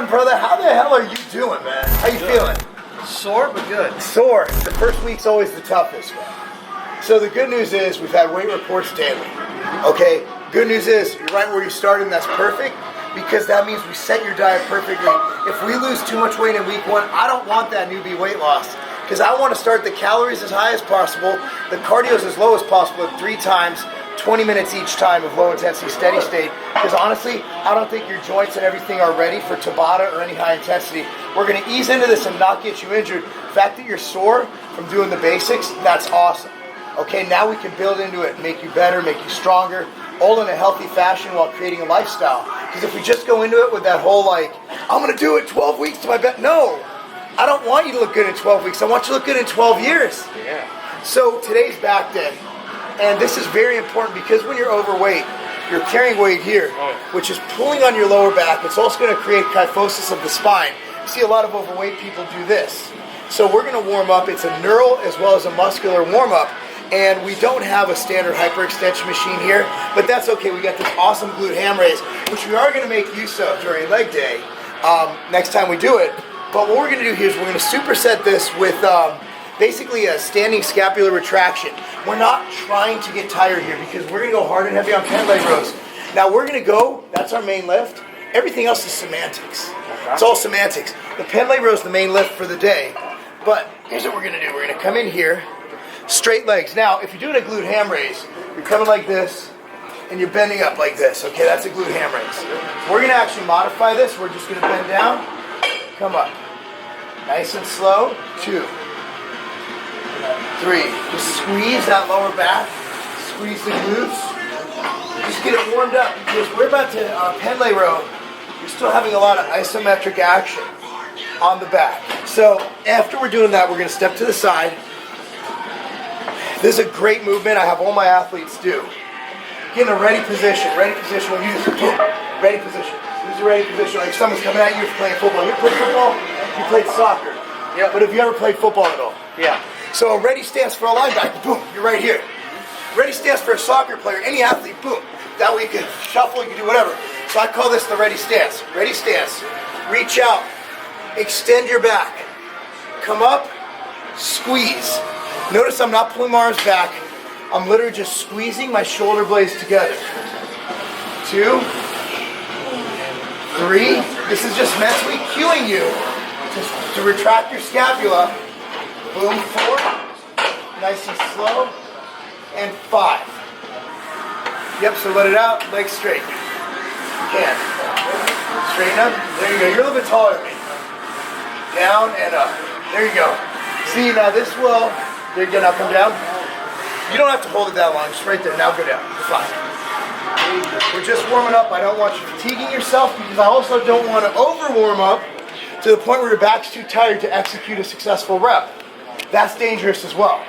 brother. How the hell are you doing, man? How you feeling? Sore, but good. Sore. The first week's always the toughest, man. So the good news is we've had weight reports daily. Okay? Good news is you're right where you started, and that's perfect, because that means we set your diet perfectly. If we lose too much weight in week 1, I don't want that newbie weight loss, because I want to start the calories as high as possible, the cardio as low as possible at 3 times, 20 minutes each time of low intensity steady state, because honestly, I don't think your joints and everything are ready for Tabata or any high intensity. We're going to ease into this and not get you injured. The fact that you're sore from doing the basics, that's awesome. Okay, now we can build into it, make you better, make you stronger, all in a healthy fashion while creating a lifestyle. Because if we just go into it with that whole like, I'm going to do it 12 weeks to my best, no. I don't want you to look good in 12 weeks. I want you to look good in 12 years. Yeah. So today's back day. And this is very important because when you're overweight, you're carrying weight here, which is pulling on your lower back. It's also going to create kyphosis of the spine. You see a lot of overweight people do this. So we're going to warm up. It's a neural as well as a muscular warm-up. And we don't have a standard hyperextension machine here, but that's okay. We got this awesome glute ham raise, which we are going to make use of during leg day next time we do it. But what we're going to do here is we're going to superset this with basically a standing scapular retraction. We're not trying to get tired here because we're going to go hard and heavy on pant leg rows. Now we're going to go, that's our main lift. Everything else is semantics. Okay. It's all semantics. The pant leg row is the main lift for the day. But here's what we're going to do. We're going to come in here, straight legs. Now, if you're doing a glute ham raise, you're coming like this, and you're bending up like this. Okay, that's a glute ham raise. We're going to actually modify this. We're just going to bend down, come up. Nice and slow. 2, 3. Just squeeze that lower back. Squeeze the glutes. Just get it warmed up because we're about to pant leg row. You're still having a lot of isometric action on the back. So after we're doing that, we're going to step to the side. This is a great movement I have all my athletes do. Get in a ready position. Ready position when you use boom. Ready position. Use a ready position. Like if someone's coming at you, you're playing football. You played football? You played soccer. Yeah. But have you ever played football at all? Yeah. So a ready stance for a linebacker, boom, you're right here. Ready stance for a soccer player, any athlete, boom. That way you can shuffle, you can do whatever. So I call this the ready stance. Ready stance. Reach out. Extend your back. Come up. Squeeze. Notice I'm not pulling my arms back. I'm literally just squeezing my shoulder blades together. 2, 3. This is just mentally cueing you to retract your scapula. Boom, 4. Nice and slow. And 5. Yep, so let it out. Legs straight. You can. Straighten up. There you go. You're a little bit taller than me. Down and up. There you go. See, now this will... There you go, now come down. You don't have to hold it that long, just right there. Now go down. Fine. We're just warming up. I don't want you fatiguing yourself because I also don't want to over warm up to the point where your back's too tired to execute a successful rep. That's dangerous as well.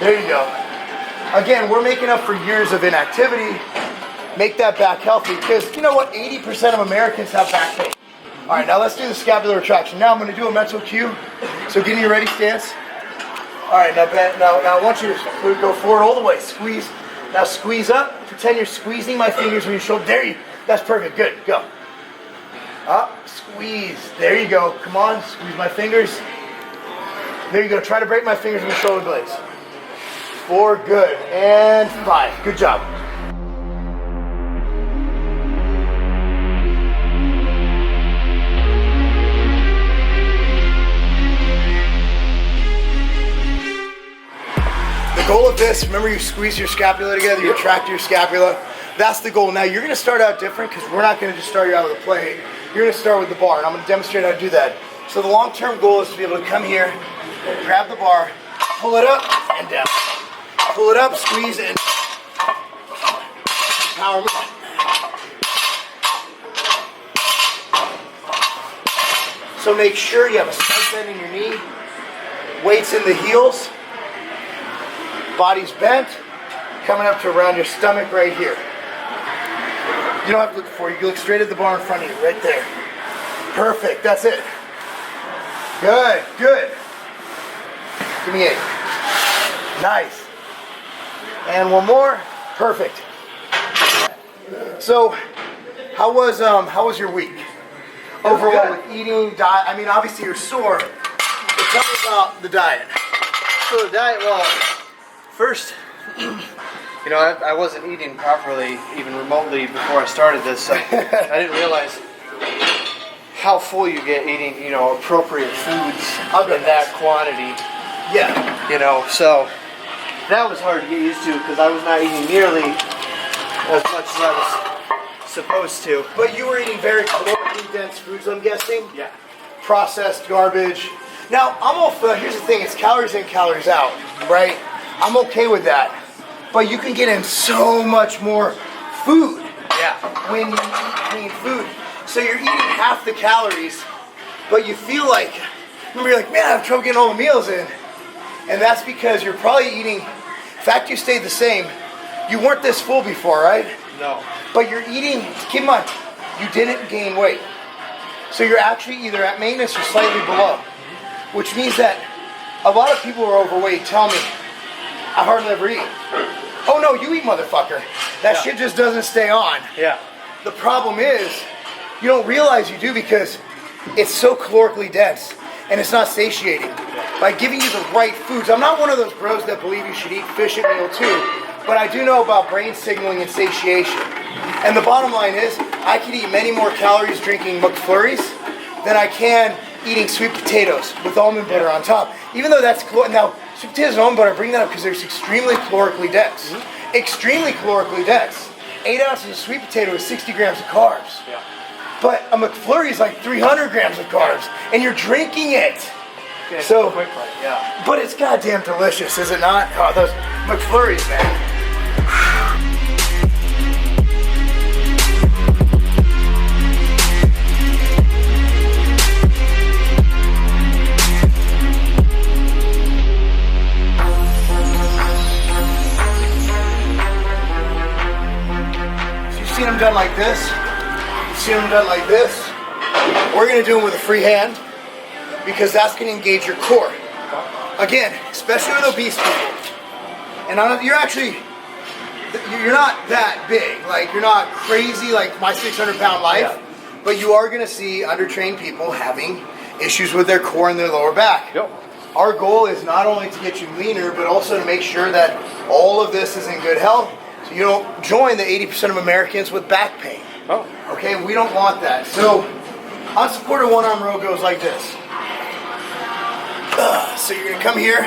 There you go. Again, we're making up for years of inactivity. Make that back healthy because you know what? 80% of Americans have back pain. All right, now let's do the scapular retraction. Now I'm going to do a mental cue. So get in your ready stance. All right, now I want you to go forward all the way. Squeeze. Now squeeze up. Pretend you're squeezing my fingers on your shoulder. There you. That's perfect. Good. Go. Up. Squeeze. There you go. Come on. Squeeze my fingers. There you go. Try to break my fingers on the shoulder blades. 4. Good. And 5. Good job. The goal of this, remember you squeeze your scapula together, you retract your scapula. That's the goal. Now you're going to start out different because we're not going to just start you out with a plate. You're going to start with the bar, and I'm going to demonstrate how to do that. So the long-term goal is to be able to come here, grab the bar, pull it up and down. Pull it up, squeeze, and power move. So make sure you have a side bend in your knee, weights in the heels, body's bent, coming up to around your stomach right here. You don't have to look forward, you can look straight at the bar in front of you, right there. Perfect, that's it. Good, good. Give me 8. Nice. And one more, perfect. So, how was your week? overall with eating, diet? I mean, obviously you're sore, but tell me about the diet. So the diet, well, first, you know, I wasn't eating properly even remotely before I started this. So I didn't realize how full you get eating, you know, appropriate foods in that quantity. Yeah. You know, so that was hard to get used to because I was not eating nearly as much as I was supposed to. But you were eating very calorically dense foods, I'm guessing? Yeah. Processed garbage. Now, I'm all for, here's the thing, it's calories in, calories out, right? I'm okay with that. But you can get in so much more food when you eat clean food. So you're eating half the calories, but you feel like, remember you're like, man, I have trouble getting all the meals in. And that's because you're probably eating, in fact you stayed the same. You weren't this full before, right? No. But you're eating, keep in mind, you didn't gain weight. So you're actually either at maintenance or slightly below. Which means that a lot of people who are overweight tell me, I hardly ever eat. Oh no, you eat, motherfucker. That shit just doesn't stay on. Yeah. The problem is, you don't realize you do because it's so calorically dense and it's not satiating. By giving you the right foods, I'm not one of those bros that believe you should eat fish at meal 2, but I do know about brain signaling and satiation. And the bottom line is, I can eat many more calories drinking McFlurries than I can eating sweet potatoes with almond butter on top. Even though that's now sweet potatoes and almond butter, I bring that up because they're extremely calorically dense. Extremely calorically dense. 8 ounces of sweet potato is 60 grams of carbs. Yeah. But a McFlurry is like 300 grams of carbs, and you're drinking it. Okay, So quickly, yeah. But it's goddamn delicious, is it not? Oh, those McFlurries, man. Seen them done like this. Seen them done like this. We're gonna do them with a free hand because that's gonna engage your core. Again, especially with obese people. And you're not that big. Like you're not crazy like my 600-pound life, but you are gonna see undertrained people having issues with their core and their lower back. Yep. Our goal is not only to get you leaner, but also to make sure that all of this is in good health. So you don't join the 80% of Americans with back pain. Oh. Okay, we don't want that. So unsupported one-arm row goes like this. So you're gonna come here,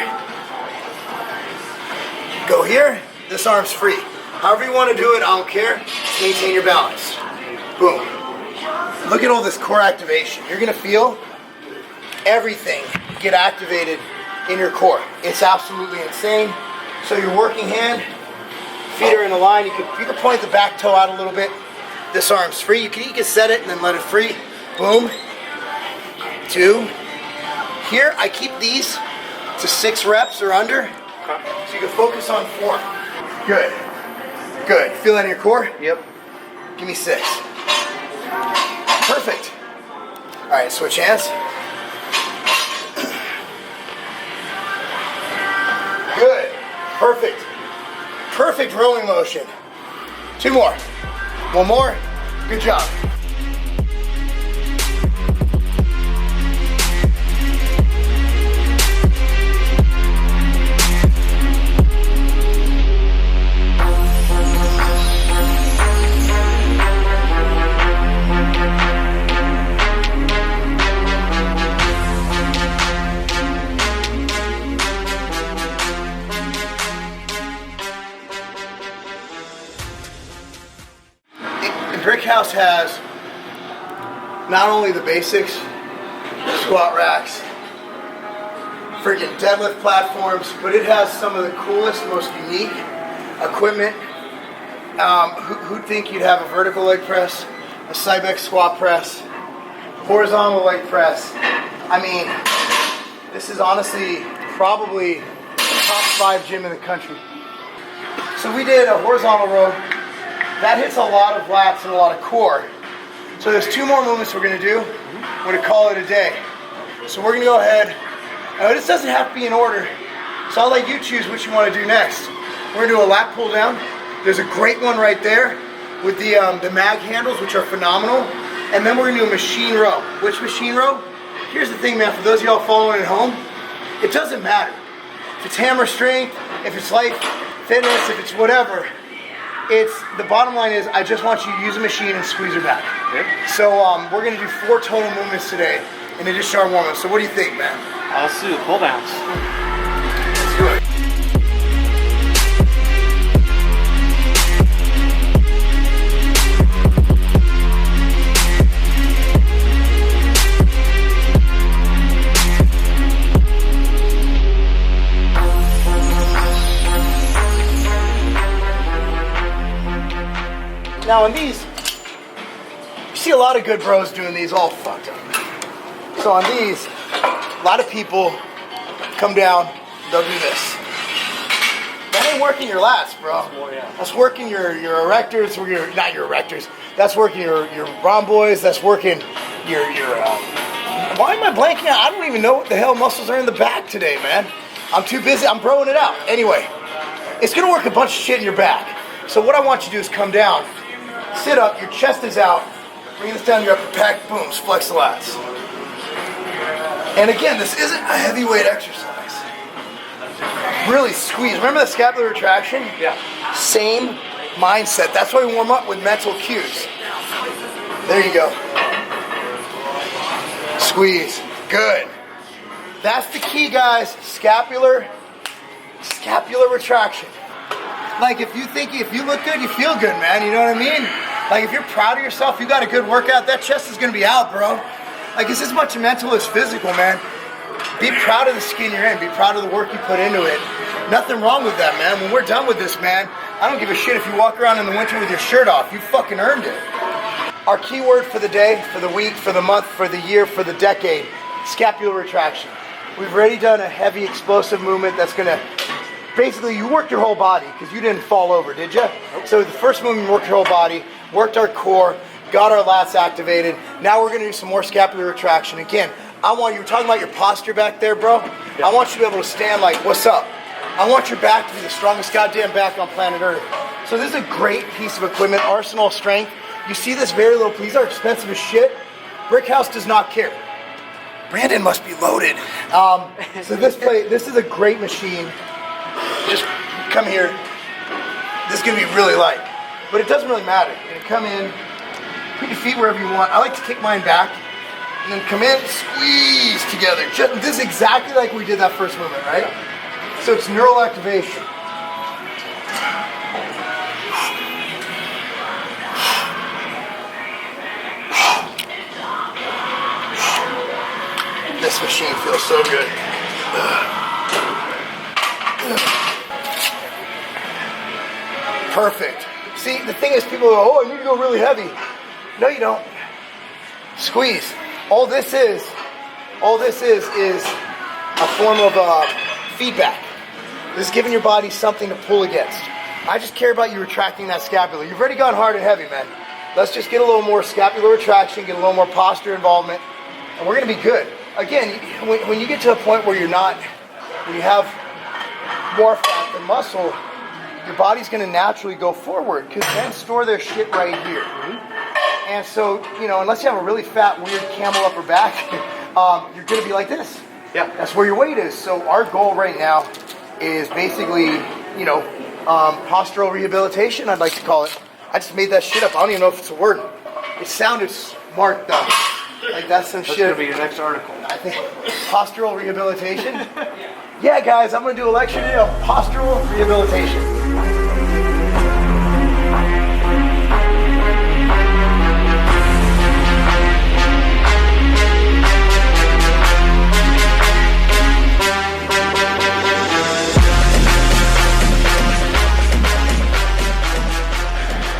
go here, this arm's free. However you wanna do it, I don't care, just maintain your balance. Boom. Look at all this core activation. You're gonna feel everything get activated in your core. It's absolutely insane. So your working hand, feet are in a line. You can point the back toe out a little bit. This arm's free. You can set it and then let it free. Boom. 2. Here, I keep these to 6 reps or under. So you can focus on 4. Good. Good. Feel that in your core? Yep. Give me 6. Perfect. All right, switch hands. Good. Perfect. Perfect rowing motion. 2 more. 1 more. Good job. Brick House has not only the basics, squat racks, freaking deadlift platforms, but it has some of the coolest, most unique equipment. Who'd think you'd have a vertical leg press, a Cybex squat press, horizontal leg press? I mean, this is honestly probably the top 5 gym in the country. So we did a horizontal row. That hits a lot of lats and a lot of core. So there's 2 more movements we're gonna do. We're gonna call it a day. So we're gonna go ahead. Now this doesn't have to be in order, so I'll let you choose what you wanna do next. We're gonna do a lat pull down. There's a great one right there with the mag handles, which are phenomenal. And then we're gonna do a machine row. Which machine row? Here's the thing, man, for those of y'all following at home, it doesn't matter. If it's hammer strength, if it's life fitness, if it's whatever, the bottom line is I just want you to use a machine and squeeze her back. Yep. So we're gonna do 4 total movements today in addition to our warm-up. So what do you think, man? Let's do pull downs. Let's do it. Now on these, you see a lot of good bros doing these all fucked up. So on these, a lot of people come down, they'll do this. That ain't working your lats, bro. That's working your erectors, or not your erectors. That's working your rhomboids. That's working your why am I blanking out? I don't even know what the hell muscles are in the back today, man. I'm too busy. I'm broing it out. Anyway, it's gonna work a bunch of shit in your back. So what I want you to do is come down, sit up, your chest is out, bring this down to your upper pec, boom, flex the lats. And again, this isn't a heavyweight exercise. Really squeeze. Remember the scapular retraction? Yeah. Same mindset. That's why we warm up with mental cues. There you go. Squeeze. Good. That's the key, guys. Scapular retraction. Like if you look good, you feel good, man. You know what I mean? Like if you're proud of yourself, you got a good workout, that chest is gonna be out, bro. Like it's as much mental as physical, man. Be proud of the skin you're in. Be proud of the work you put into it. Nothing wrong with that, man. When we're done with this, man, I don't give a shit if you walk around in the winter with your shirt off. You fucking earned it. Our key word for the day, for the week, for the month, for the year, for the decade, scapular retraction. We've already done a heavy explosive movement that's gonna, basically you worked your whole body because you didn't fall over, did you? Nope. So the first movement, we worked your whole body, worked our core, got our lats activated. Now we're gonna do some more scapular retraction. Again, you were talking about your posture back there, bro. Yep. I want you to be able to stand like, what's up? I want your back to be the strongest goddamn back on planet Earth. So this is a great piece of equipment, Arsenal strength. You see this very little, these are expensive as shit. Brickhouse does not care. Brandon must be loaded. So this is a great machine. Just come here. This is gonna be really light, but it doesn't really matter. You're gonna come in, put your feet wherever you want. I like to kick mine back, and then come in, squeeze together. This is exactly like we did that first movement, right? So it's neural activation. This machine feels so good. Perfect. See, the thing is, people go, oh, I need to go really heavy. No, you don't. Squeeze. All this is a form of feedback. This is giving your body something to pull against. I just care about you retracting that scapula. You've already gone hard and heavy, man. Let's just get a little more scapular retraction, get a little more posture involvement, and we're gonna be good. Again, when you get to a point where when you have more fat than muscle, your body's gonna naturally go forward because men store their shit right here. And so, unless you have a really fat, weird camel upper back, you're gonna be like this. Yeah. That's where your weight is. So our goal right now is basically, postural rehabilitation, I'd like to call it. I just made that shit up. I don't even know if it's a word. It sounded smart though. Like that's some shit. That's gonna be your next article. I think postural rehabilitation. Yeah, guys, I'm gonna do a lecture today on postural rehabilitation.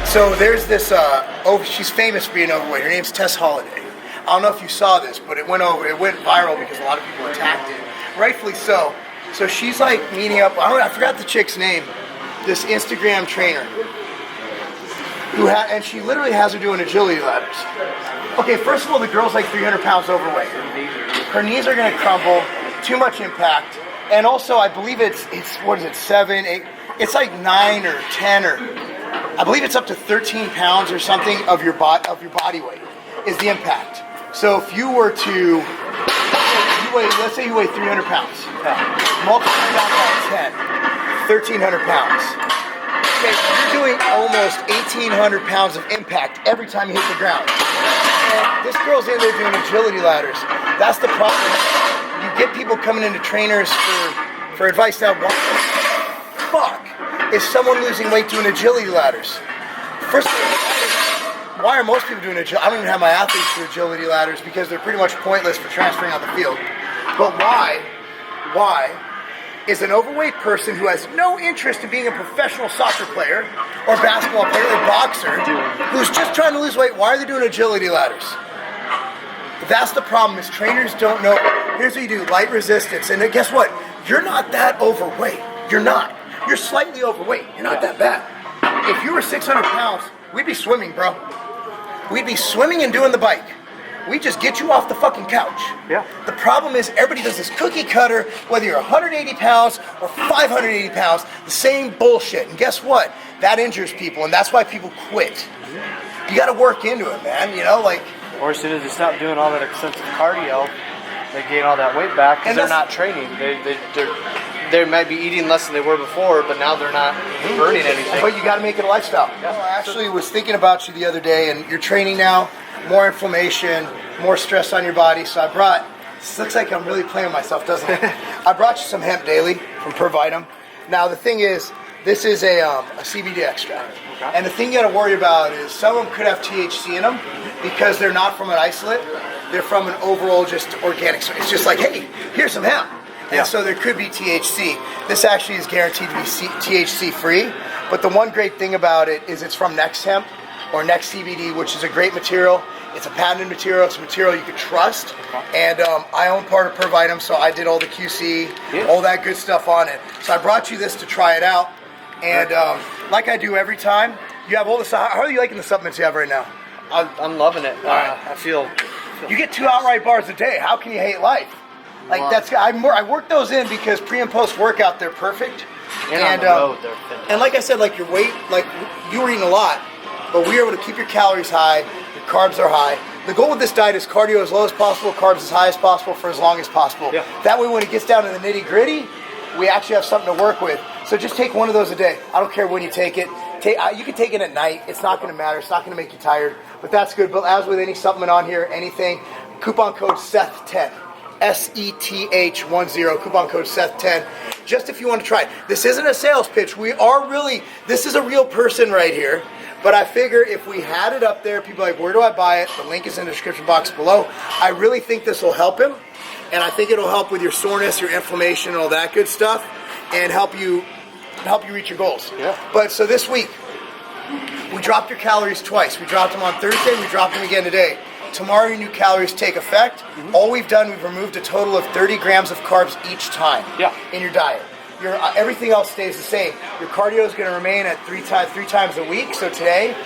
So there's this, she's famous for being overweight. Her name's Tess Holiday. I don't know if you saw this, but it went viral because a lot of people attacked it. Rightfully so. So she's like meeting up, I forgot the chick's name, this Instagram trainer. And she literally has her doing agility ladders. Okay, first of all, the girl's like 300 pounds overweight. Her knees are gonna crumble, too much impact. And also, I believe it's 7, 8, it's like 9 or 10 or, I believe it's up to 13 pounds or something of your body weight. is the impact. So if you were to, let's say you weigh 300 pounds. Multiply that by 10, 1,300 pounds. Okay, you're doing almost 1,800 pounds of impact every time you hit the ground. And this girl's in there doing agility ladders. That's the problem. You get people coming into trainers for advice now. What the fuck is someone losing weight doing agility ladders? First of all, why are most people doing agility? I don't even have my athletes do agility ladders because they're pretty much pointless for transferring on the field. But why is an overweight person who has no interest in being a professional soccer player or basketball player or boxer who's just trying to lose weight, why are they doing agility ladders? That's the problem, is trainers don't know. Here's what you do, light resistance. And then guess what? You're not that overweight. You're not. You're slightly overweight. You're not that bad. If you were 600 pounds, we'd be swimming, bro. We'd be swimming and doing the bike. We just get you off the fucking couch. Yeah. The problem is everybody does this cookie cutter, whether you're 180 pounds or 580 pounds, the same bullshit. And guess what? That injures people, and that's why people quit. You got to work into it, man. You know, like. Or as soon as they stop doing all that extensive cardio, they gain all that weight back because they're not training. They might be eating less than they were before, but now they're not burning anything. But you got to make it a lifestyle. Yeah. I actually was thinking about you the other day, and you're training now. More inflammation, more stress on your body. So I brought, this looks like I'm really playing myself, doesn't it? I brought you some hemp daily from Provitum. Now the thing is, this is a CBD extract. Okay. And the thing you got to worry about is some of them could have THC in them because they're not from an isolate. They're from an overall just organic. So it's just like, hey, here's some hemp. And so there could be THC. This actually is guaranteed to be THC free. But the one great thing about it is it's from Next Hemp or Next CBD, which is a great material. It's a patented material. It's a material you can trust. And I own part of Provitum, so I did all the QC, all that good stuff on it. So I brought you this to try it out. And like I do every time, you have all this. How are you liking the supplements you have right now? I'm loving it. I feel. You get 2 outright bars a day. How can you hate life? Like I work those in because pre and post workout they're perfect. And on the road, they're fantastic. And like I said, like your weight, like you were eating a lot, but we were able to keep your calories high, your carbs are high. The goal with this diet is cardio as low as possible, carbs as high as possible for as long as possible. Yeah. That way when it gets down to the nitty gritty, we actually have something to work with. So just take one of those a day. I don't care when you take it. You can take it at night. It's not going to matter. It's not going to make you tired. But that's good. But as with any supplement on here, anything, coupon code SETH10. SETH10, coupon code SETH10, just if you want to try it. This isn't a sales pitch. This is a real person right here, but I figure if we had it up there, people are like, where do I buy it? The link is in the description box below. I really think this will help him, and I think it'll help with your soreness, your inflammation, and all that good stuff, and help you reach your goals. Yeah. But so this week, we dropped your calories twice. We dropped them on Thursday, we dropped them again today. Tomorrow your new calories take effect. All we've done, we've removed a total of 30 grams of carbs each time in your diet. Everything else stays the same. Your cardio is going to remain at three times a week, so today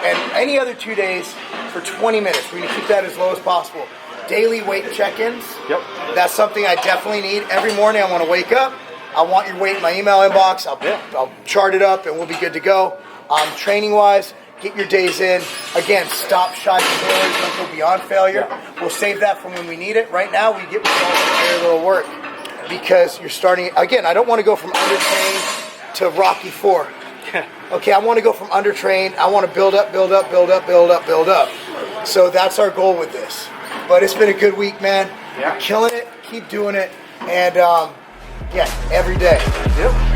and any other 2 days for 20 minutes. We're going to keep that as low as possible. Daily weight check-ins. Yep. That's something I definitely need. Every morning I want to wake up. I want your weight in my email inbox. I'll chart it up and we'll be good to go. Training-wise, get your days in. Again, stop shy of failure. Don't go beyond failure. Yeah. We'll save that for when we need it. Right now, we get very little work because you're starting. Again, I don't want to go from undertrained to Rocky 4. Okay, I want to go from undertrained. I want to build up. So that's our goal with this. But it's been a good week, man. Yeah. You're killing it. Keep doing it. And, every day. Yep.